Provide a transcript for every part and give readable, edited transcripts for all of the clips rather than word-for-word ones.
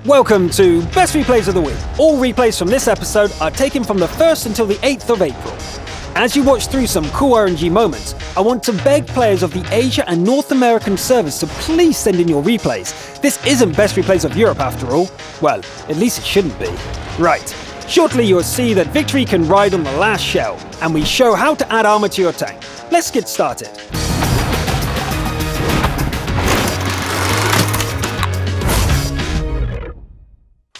Welcome to Best Replays of the Week. All replays from this episode are taken from the 1st until the 8th of April. As you watch through some cool RNG moments, I want to beg players of the Asia and North American servers to please send in your replays. This isn't Best Replays of Europe after all. Well, at least it shouldn't be. Right. Shortly you'll see that victory can ride on the last shell, and we show how to add armor to your tank. Let's get started.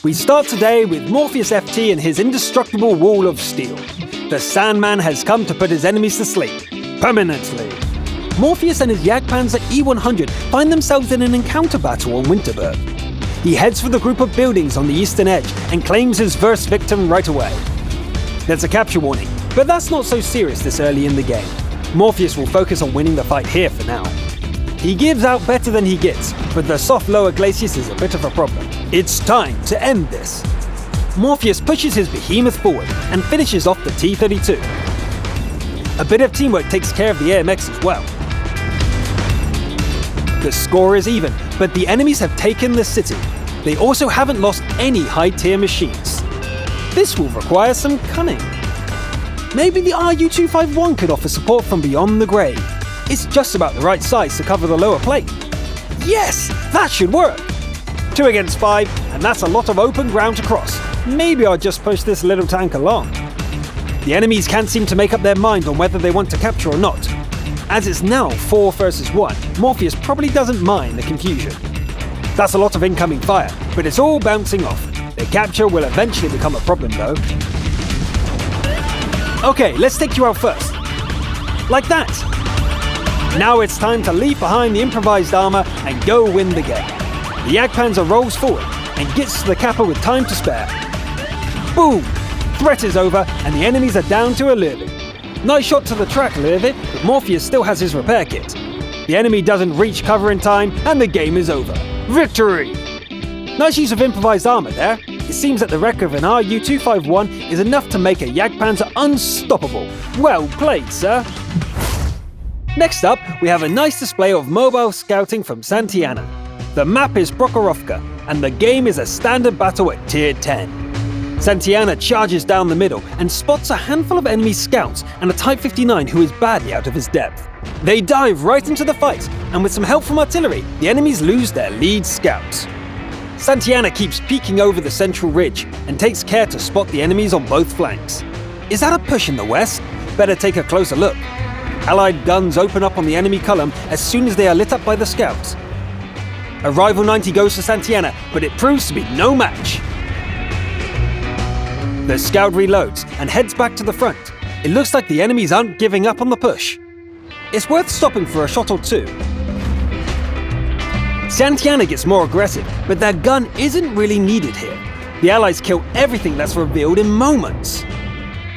We start today with Morpheus FT and his indestructible wall of steel. The Sandman has come to put his enemies to sleep. Permanently. Morpheus and his Jagdpanzer E100 find themselves in an encounter battle on Winterberg. He heads for the group of buildings on the eastern edge and claims his first victim right away. There's a capture warning, but that's not so serious this early in the game. Morpheus will focus on winning the fight here for now. He gives out better than he gets, but the soft lower glaciers is a bit of a problem. It's time to end this. Morpheus pushes his behemoth forward and finishes off the T-32. A bit of teamwork takes care of the AMX as well. The score is even, but the enemies have taken the city. They also haven't lost any high-tier machines. This will require some cunning. Maybe the RU-251 could offer support from beyond the grave. It's just about the right size to cover the lower plate. Yes, that should work! 2 against 5, and that's a lot of open ground to cross. Maybe I'll just push this little tank along. The enemies can't seem to make up their mind on whether they want to capture or not. As it's now 4 versus 1, Morpheus probably doesn't mind the confusion. That's a lot of incoming fire, but it's all bouncing off. The capture will eventually become a problem though. Okay, let's take you out first. Like that! Now it's time to leave behind the improvised armor and go win the game. The Jagdpanzer rolls forward and gets to the Kappa with time to spare. Boom! Threat is over and the enemies are down to a Lurvik. Nice shot to the track, Lurvik, but Morpheus still has his repair kit. The enemy doesn't reach cover in time and the game is over. Victory! Nice use of improvised armor there. It seems that the wreck of an RU-251 is enough to make a Jagdpanzer unstoppable. Well played, sir! Next up, we have a nice display of mobile scouting from Santy Anna. The map is Prokhorovka, and the game is a standard battle at tier 10. Santy Anna charges down the middle and spots a handful of enemy scouts and a Type 59 who is badly out of his depth. They dive right into the fight, and with some help from artillery, the enemies lose their lead scouts. Santy Anna keeps peeking over the central ridge and takes care to spot the enemies on both flanks. Is that a push in the west? Better take a closer look. Allied guns open up on the enemy column as soon as they are lit up by the scouts. A rival 90 goes to Santy Anna, but it proves to be no match. The scout reloads and heads back to the front. It looks like the enemies aren't giving up on the push. It's worth stopping for a shot or two. Santy Anna gets more aggressive, but their gun isn't really needed here. The Allies kill everything that's revealed in moments.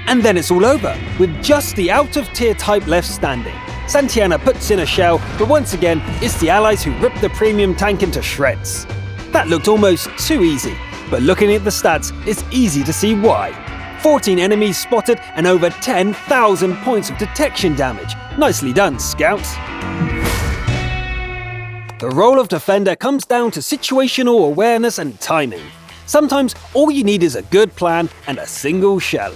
And then it's all over, with just the out-of-tier type left standing. Santy Anna puts in a shell, but once again, it's the Allies who rip the premium tank into shreds. That looked almost too easy, but looking at the stats, it's easy to see why. 14 enemies spotted and over 10,000 points of detection damage. Nicely done, scouts. The role of defender comes down to situational awareness and timing. Sometimes all you need is a good plan and a single shell.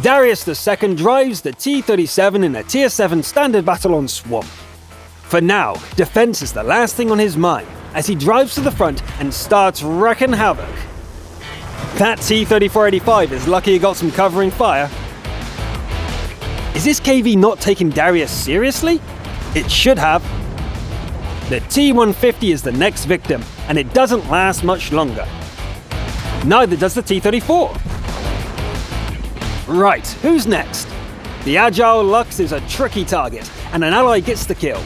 Darius II drives the T-37 in a Tier 7 standard battle on Swamp. For now, defense is the last thing on his mind, as he drives to the front and starts wrecking havoc. That T-3485 is lucky he got some covering fire. Is this KV not taking Darius seriously? It should have. The T-150 is the next victim, and it doesn't last much longer. Neither does the T-34. Right, who's next? The Agile Lux is a tricky target, and an ally gets the kill.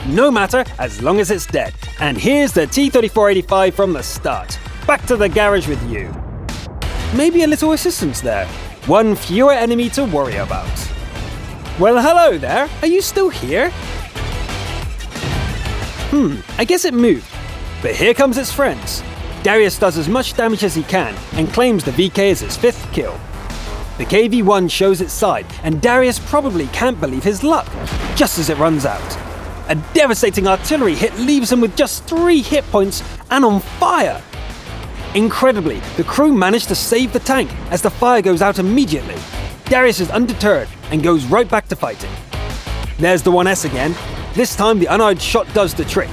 No matter, as long as it's dead. And here's the T-3485 from the start. Back to the garage with you. Maybe a little assistance there. One fewer enemy to worry about. Well, hello there. Are you still here? I guess it moved. But here comes its friends. Darius does as much damage as he can and claims the VK as his 5th kill. The KV-1 shows its side, and Darius probably can't believe his luck, just as it runs out. A devastating artillery hit leaves him with just 3 hit points and on fire. Incredibly, the crew managed to save the tank as the fire goes out immediately. Darius is undeterred and goes right back to fighting. There's the 1S again. This time the unarmed shot does the trick.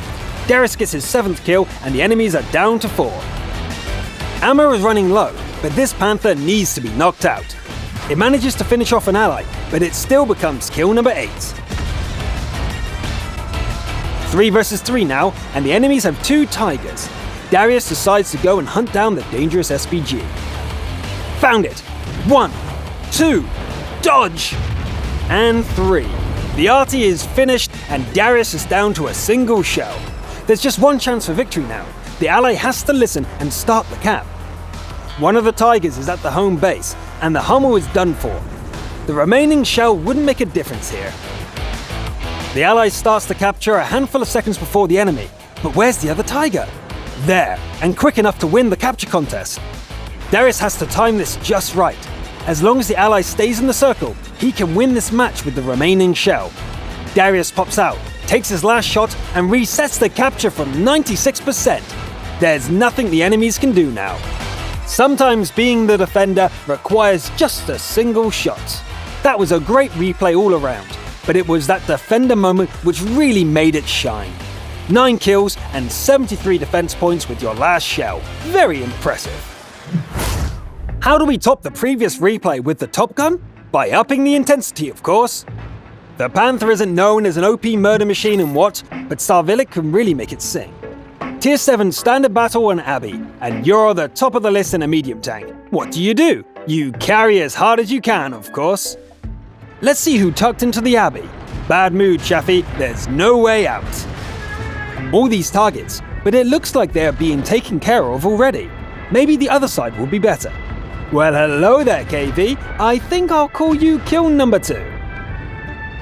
Darius gets his 7th kill and the enemies are down to 4. Ammo is running low, but this Panther needs to be knocked out. It manages to finish off an ally, but it still becomes kill number 8. 3 versus 3 now, and the enemies have 2 Tigers. Darius decides to go and hunt down the dangerous SPG. Found it! 1, 2, dodge! And 3. The arty is finished and Darius is down to a single shell. There's just one chance for victory now. The ally has to listen and start the cap. One of the Tigers is at the home base, and the Hummel is done for. The remaining shell wouldn't make a difference here. The ally starts to capture a handful of seconds before the enemy, but where's the other Tiger? There, and quick enough to win the capture contest. Darius has to time this just right. As long as the ally stays in the circle, he can win this match with the remaining shell. Darius pops out, takes his last shot, and resets the capture from 96%. There's nothing the enemies can do now. Sometimes being the defender requires just a single shot. That was a great replay all around, but it was that defender moment which really made it shine. 9 kills and 73 defense points with your last shell. Very impressive. How do we top the previous replay with the Top Gun? By upping the intensity, of course. The Panther isn't known as an OP murder machine in what, but Sarvillic can really make it sing. Tier 7 standard battle on Abbey, and you're the top of the list in a medium tank. What do? You carry as hard as you can, of course. Let's see who tucked into the Abbey. Bad mood, Chaffee, there's no way out. All these targets, but it looks like they're being taken care of already. Maybe the other side will be better. Well, hello there, KV. I think I'll call you kill number 2.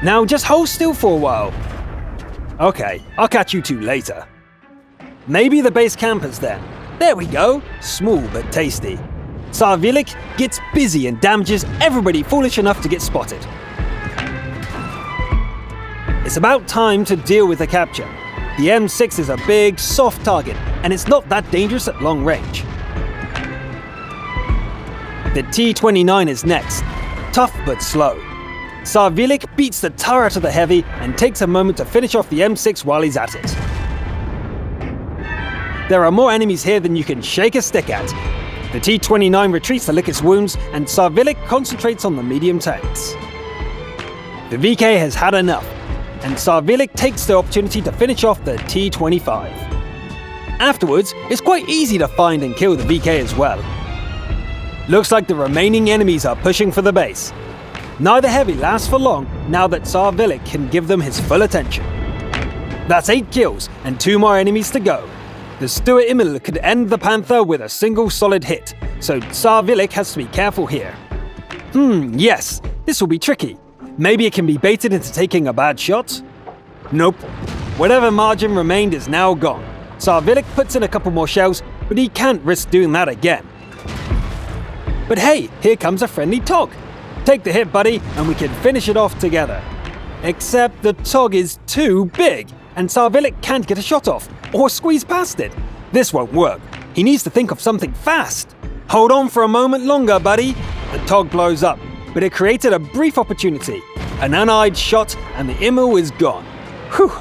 Now just hold still for a while. Okay, I'll catch you 2 later. Maybe the base campers then. There we go, small but tasty. Sarvillic gets busy and damages everybody foolish enough to get spotted. It's about time to deal with the capture. The M6 is a big, soft target, and it's not that dangerous at long range. The T-29 is next, tough but slow. Sarvillic beats the tar out of the heavy and takes a moment to finish off the M6 while he's at it. There are more enemies here than you can shake a stick at. The T-29 retreats to lick its wounds, and Sarvillic concentrates on the medium tanks. The VK has had enough, and Sarvillic takes the opportunity to finish off the T-25. Afterwards, it's quite easy to find and kill the VK as well. Looks like the remaining enemies are pushing for the base. Neither heavy lasts for long now that Sarvillic can give them his full attention. That's 8 kills and 2 more enemies to go. The Stuart Immel could end the Panther with a single solid hit, so Sarvillic has to be careful here. Yes, this will be tricky. Maybe it can be baited into taking a bad shot? Nope. Whatever margin remained is now gone. Sarvillic puts in a couple more shells, but he can't risk doing that again. But hey, here comes a friendly Tog. Take the hit, buddy, and we can finish it off together. Except the Tog is too big, and Sarvillic can't get a shot off, or squeeze past it. This won't work. He needs to think of something fast. Hold on for a moment longer, buddy. The Tog blows up, but it created a brief opportunity. An uneyed shot, and the Immel is gone. Whew.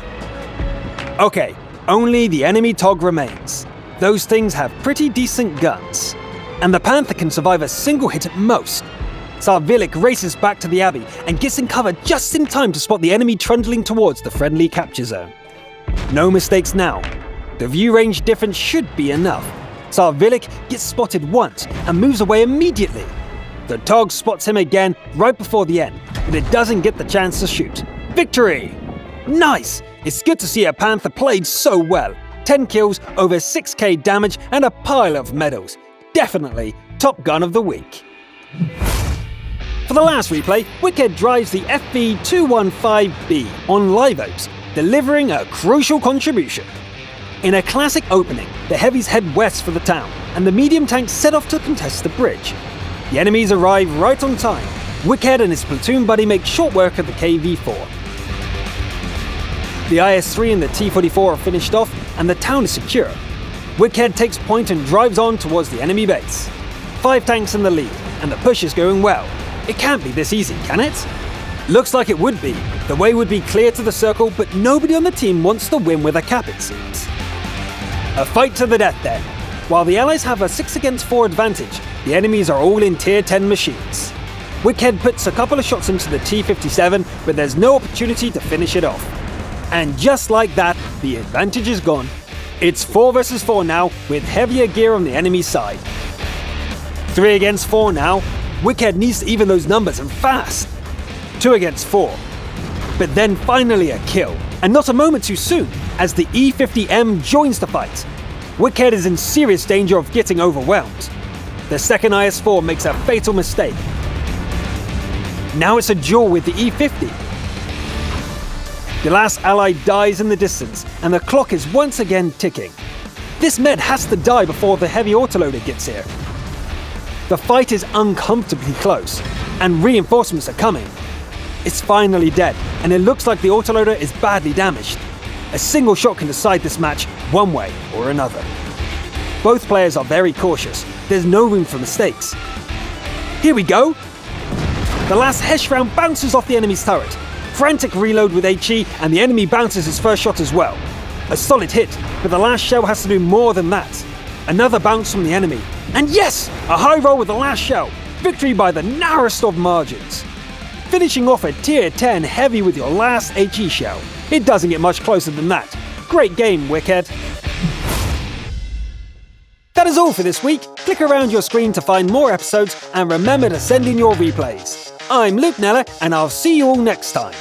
Okay, only the enemy Tog remains. Those things have pretty decent guns, and the Panther can survive a single hit at most. Sarvillic races back to the Abbey and gets in cover just in time to spot the enemy trundling towards the friendly capture zone. No mistakes now. The view range difference should be enough. Sarvillic gets spotted once and moves away immediately. The Tog spots him again right before the end, but it doesn't get the chance to shoot. Victory! Nice! It's good to see a Panther played so well. 10 kills, over 6k damage, and a pile of medals. Definitely Top Gun of the Week. For the last replay, Wicked drives the FV215B on Live Oaks, delivering a crucial contribution. In a classic opening, the heavies head west for the town, and the medium tanks set off to contest the bridge. The enemies arrive right on time. Wicked and his platoon buddy make short work of the KV-4. The IS-3 and the T-44 are finished off, and the town is secure. Wickhead takes point and drives on towards the enemy base. 5 tanks in the lead, and the push is going well. It can't be this easy, can it? Looks like it would be. The way would be clear to the circle, but nobody on the team wants to win with a cap, it seems. A fight to the death then. While the allies have a 6 against 4 advantage, the enemies are all in tier 10 machines. Wickhead puts a couple of shots into the T-57, but there's no opportunity to finish it off. And just like that, the advantage is gone. It's 4 versus 4 now, with heavier gear on the enemy side. 3 against 4 now. Wickhead needs to even those numbers, and fast. 2 against 4. But then finally a kill, and not a moment too soon, as the E-50M joins the fight. Wickhead is in serious danger of getting overwhelmed. The second IS-4 makes a fatal mistake. Now it's a duel with the E-50. The last ally dies in the distance, and the clock is once again ticking. This med has to die before the heavy autoloader gets here. The fight is uncomfortably close, and reinforcements are coming. It's finally dead, and it looks like the autoloader is badly damaged. A single shot can decide this match one way or another. Both players are very cautious. There's no room for mistakes. Here we go! The last Hesh round bounces off the enemy's turret. Frantic reload with HE, and the enemy bounces his first shot as well. A solid hit, but the last shell has to do more than that. Another bounce from the enemy. And yes! A high roll with the last shell. Victory by the narrowest of margins. Finishing off a tier 10 heavy with your last HE shell. It doesn't get much closer than that. Great game, Wickhead. That is all for this week. Click around your screen to find more episodes, and remember to send in your replays. I'm Luke Neller, and I'll see you all next time.